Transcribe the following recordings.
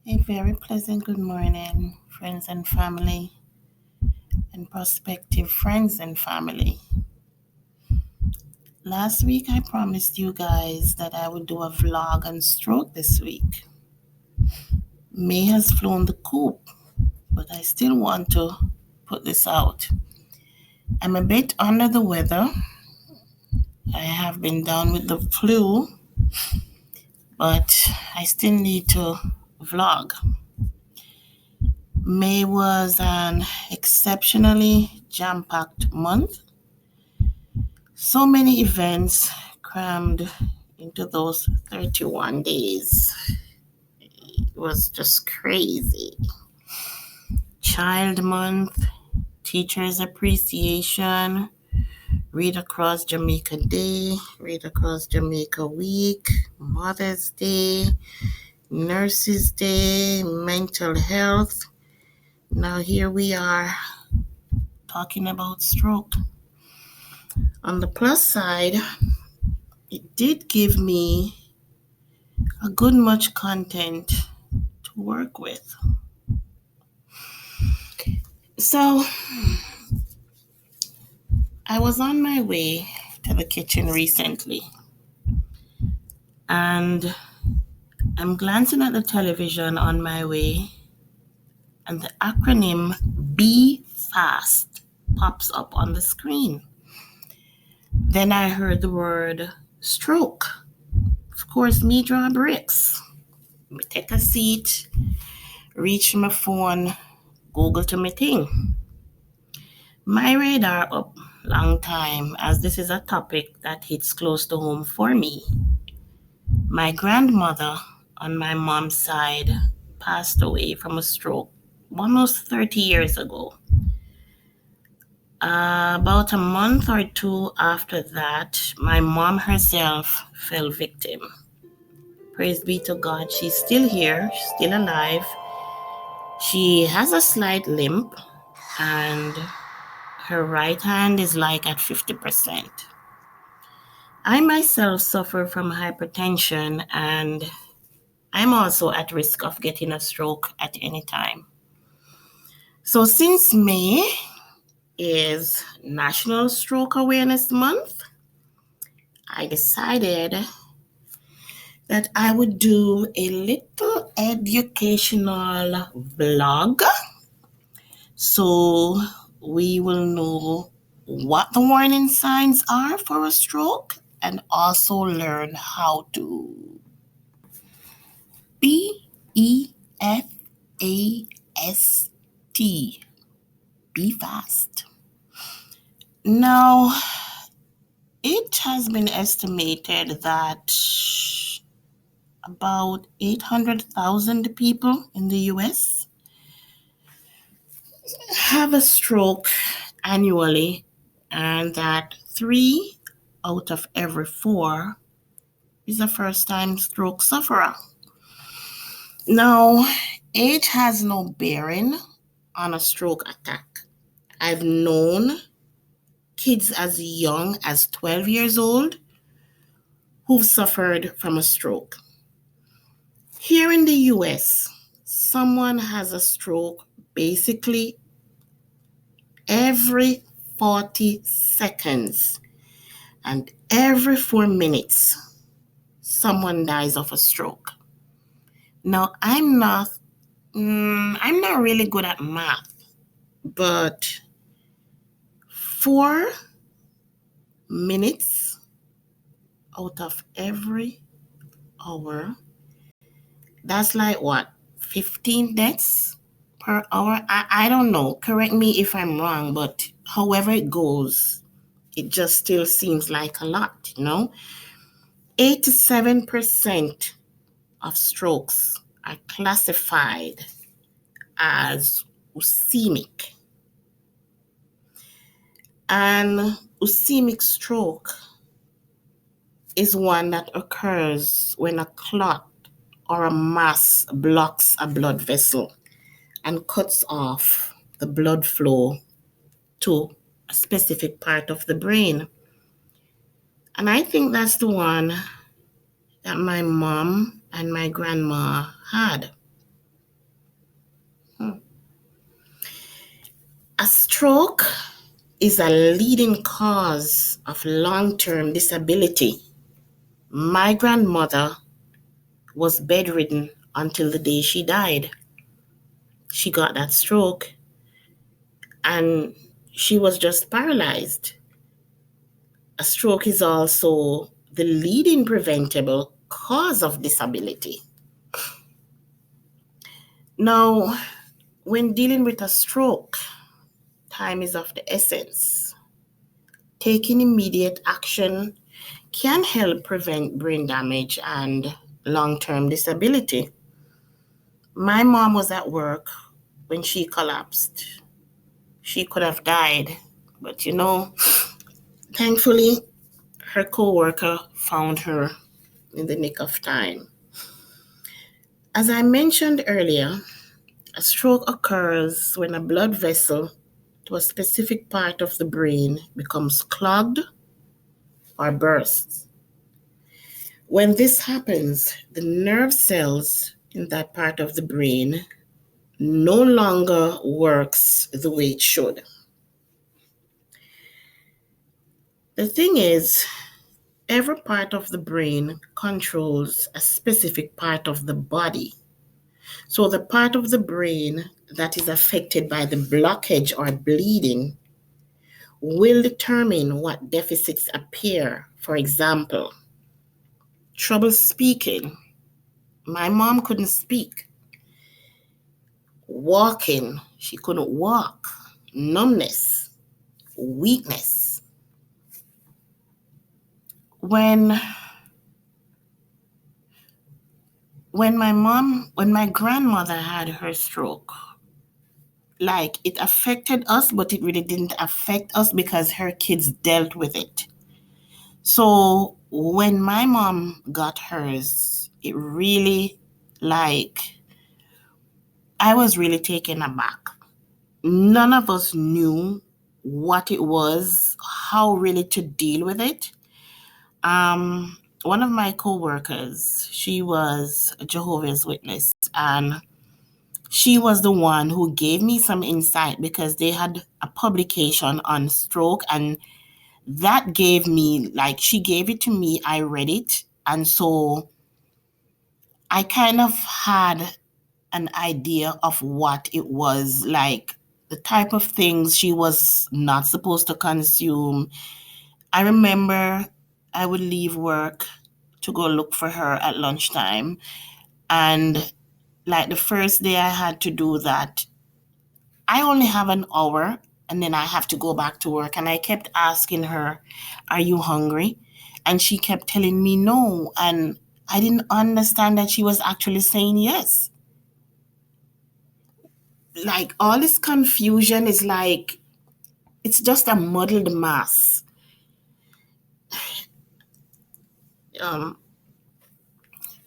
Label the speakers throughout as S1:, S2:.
S1: A very pleasant good morning, friends and family, and prospective friends and family. Last week, I promised you guys that I would do a vlog on stroke this week. May has flown the coop, but I still want to put this out. I'm a bit under the weather. I have been down with the flu, but I still need to vlog. May was an exceptionally jam packed month. So many events crammed into those 31 days. It was just crazy. Child Month, Teachers Appreciation, Read Across Jamaica Day, Read Across Jamaica Week, Mother's Day, Nurses Day, Mental Health. Now here we are talking about stroke. On the plus side, it did give me a good much content to work with. So I was on my way to the kitchen recently, and I'm glancing at the television on my way, and the acronym Be Fast pops up on the screen. Then I heard the word stroke. Of course, me draw bricks. Me take a seat, reach my phone, Google to my thing. My radar up long time, as this is a topic that hits close to home for me. My grandmother on my mom's side passed away from a stroke almost 30 years ago. About a month or two after that, my mom herself fell victim. Praise be to God, she's still here, she's still alive. She has a slight limp, and her right hand is like at 50%. I myself suffer from hypertension, and I'm also at risk of getting a stroke at any time. So since May is National Stroke Awareness Month, I decided that I would do a little educational vlog so we will know what the warning signs are for a stroke and also learn how to BEFAST. Be fast. Now, it has been estimated that about 800,000 people in the US have a stroke annually, and that 3 out of every 4 is a first time stroke sufferer. Now, age has no bearing on a stroke attack. I've known kids as young as 12 years old who've suffered from a stroke. Here in the US, someone has a stroke basically every 40 seconds, and every 4 minutes, someone dies of a stroke. Now, I'm not really good at math, but 4 minutes out of every hour, that's like what, 15 deaths per hour? I don't know. Correct me if I'm wrong, but however it goes, it just still seems like a lot, 87% of strokes are classified as ischemic. An ischemic stroke is one that occurs when a clot or a mass blocks a blood vessel and cuts off the blood flow to a specific part of the brain. And I think that's the one that my mom and my grandma had. Stroke is a leading cause of long-term disability. My grandmother was bedridden until the day she died. She got that stroke and she was just paralyzed. A stroke is also the leading preventable cause of disability. Now, when dealing with a stroke, time is of the essence. Taking immediate action can help prevent brain damage and long-term disability. My mom was at work when she collapsed. She could have died, but thankfully, her co-worker found her in the nick of time. As I mentioned earlier, a stroke occurs when a blood vessel to a specific part of the brain becomes clogged or bursts. When this happens, the nerve cells in that part of the brain no longer works the way it should. The thing is, every part of the brain controls a specific part of the body. So the part of the brain that is affected by the blockage or bleeding will determine what deficits appear. For example, trouble speaking. My mom couldn't speak. Walking, she couldn't walk. Numbness, weakness. When my grandmother had her stroke, like it affected us, but it really didn't affect us because her kids dealt with it. So when my mom got hers, it really, I was really taken aback. None of us knew what it was, how really to deal with it. One of my co-workers, she was a Jehovah's Witness, and she was the one who gave me some insight because they had a publication on stroke, and that gave me, she gave it to me, I read it, and so I kind of had an idea of what it was, like the type of things she was not supposed to consume. I remember I would leave work to go look for her at lunchtime, and the first day I had to do that, I only have an hour and then I have to go back to work. And I kept asking her, "Are you hungry?" And she kept telling me no. And I didn't understand that she was actually saying yes. All this confusion is it's just a muddled mass.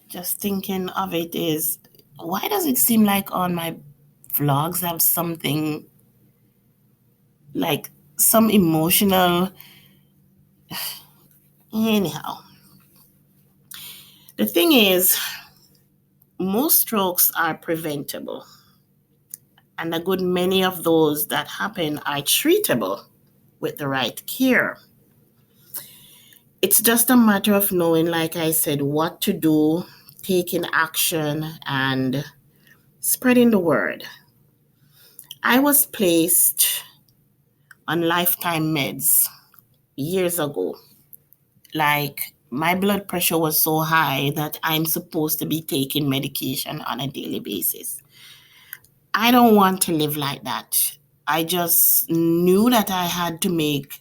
S1: Just thinking of it is, why does it seem like on my vlogs have something some emotional. Anyhow, the thing is, most strokes are preventable, and a good many of those that happen are treatable with the right care. It's just a matter of knowing, like I said, what to do, taking action, and spreading the word. I was placed on lifetime meds years ago. My blood pressure was so high that I'm supposed to be taking medication on a daily basis. I don't want to live like that. I just knew that I had to make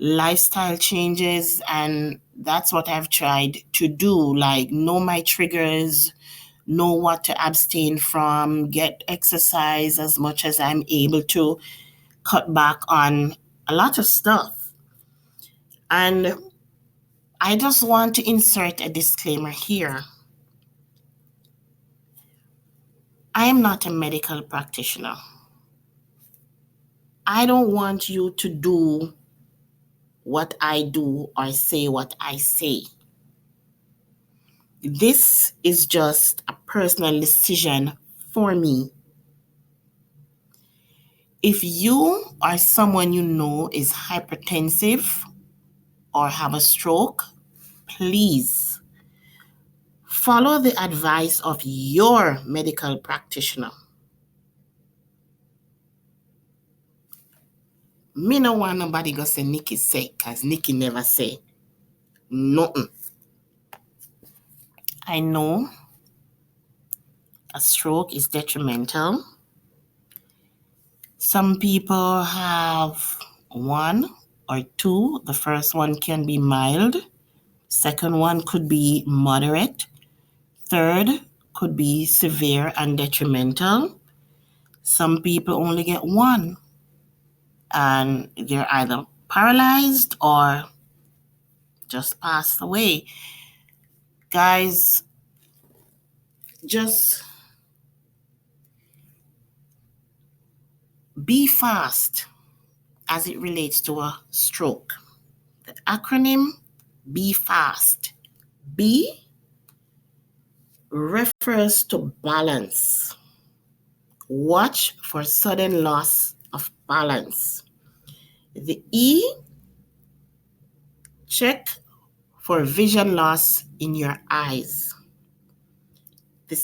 S1: lifestyle changes, and that's what I've tried to do. Know my triggers, know what to abstain from, get exercise as much as I'm able to, cut back on a lot of stuff. And I just want to insert a disclaimer here. I am not a medical practitioner. I don't want you to do what I do or say what I say. This is just a personal decision for me. If you or someone you know is hypertensive or have a stroke, please follow the advice of your medical practitioner. Me no want nobody go say Nikki say, because Nikki never say nothing. I know a stroke is detrimental. Some people have one or two. The first one can be mild. Second one could be moderate. Third could be severe and detrimental. Some people only get one, and they're either paralyzed or just passed away. Guys, just be fast as it relates to a stroke. The acronym Be Fast. B refers to balance. Watch for sudden loss of balance. The E, check for vision loss in your eyes. The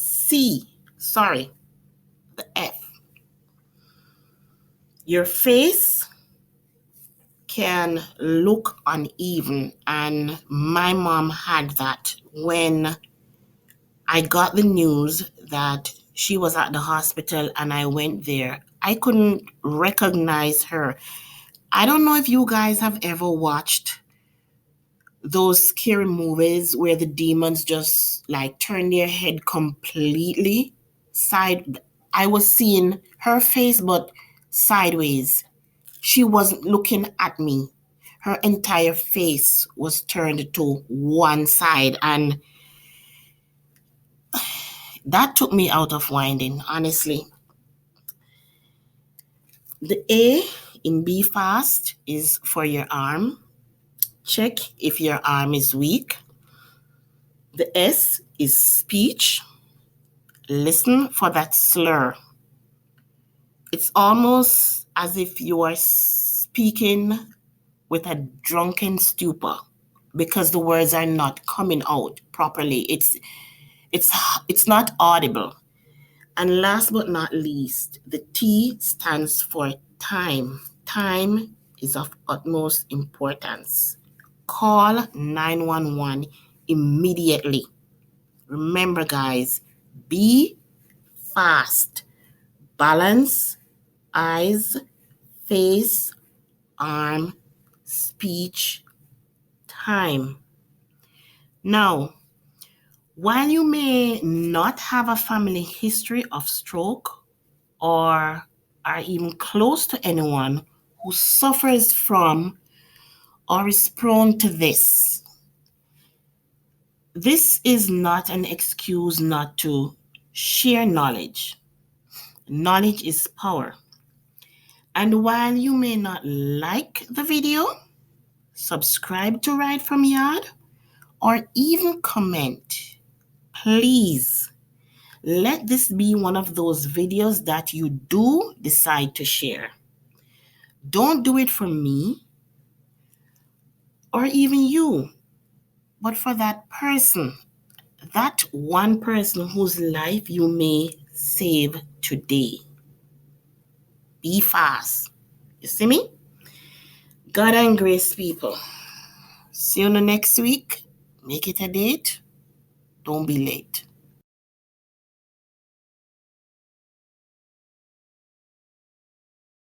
S1: F, your face can look uneven, and my mom had that when I got the news that she was at the hospital and I went there. I couldn't recognize her. I don't know if you guys have ever watched those scary movies where the demons just like turn their head completely side. I was seeing her face, but sideways. She wasn't looking at me. Her entire face was turned to one side, and that took me out of winding, honestly. The A in Be Fast is for your arm. Check if your arm is weak. The S is speech. Listen for that slur. It's almost as if you are speaking with a drunken stupor because the words are not coming out properly. It's not audible. And last but not least, the T stands for time. Time is of utmost importance. Call 911 immediately. Remember, guys, be fast. Balance, eyes, face, arm, speech, time. Now, while you may not have a family history of stroke or are even close to anyone who suffers from or is prone to this, this is not an excuse not to share knowledge. Knowledge is power. And while you may not like the video, subscribe to Right From Yard, or even comment, please let this be one of those videos that you do decide to share. Don't do it for me or even you, but for that person, that one person whose life you may save today. Be fast. You see me? God and grace, people. See you next week. Make it a date. Don't be late.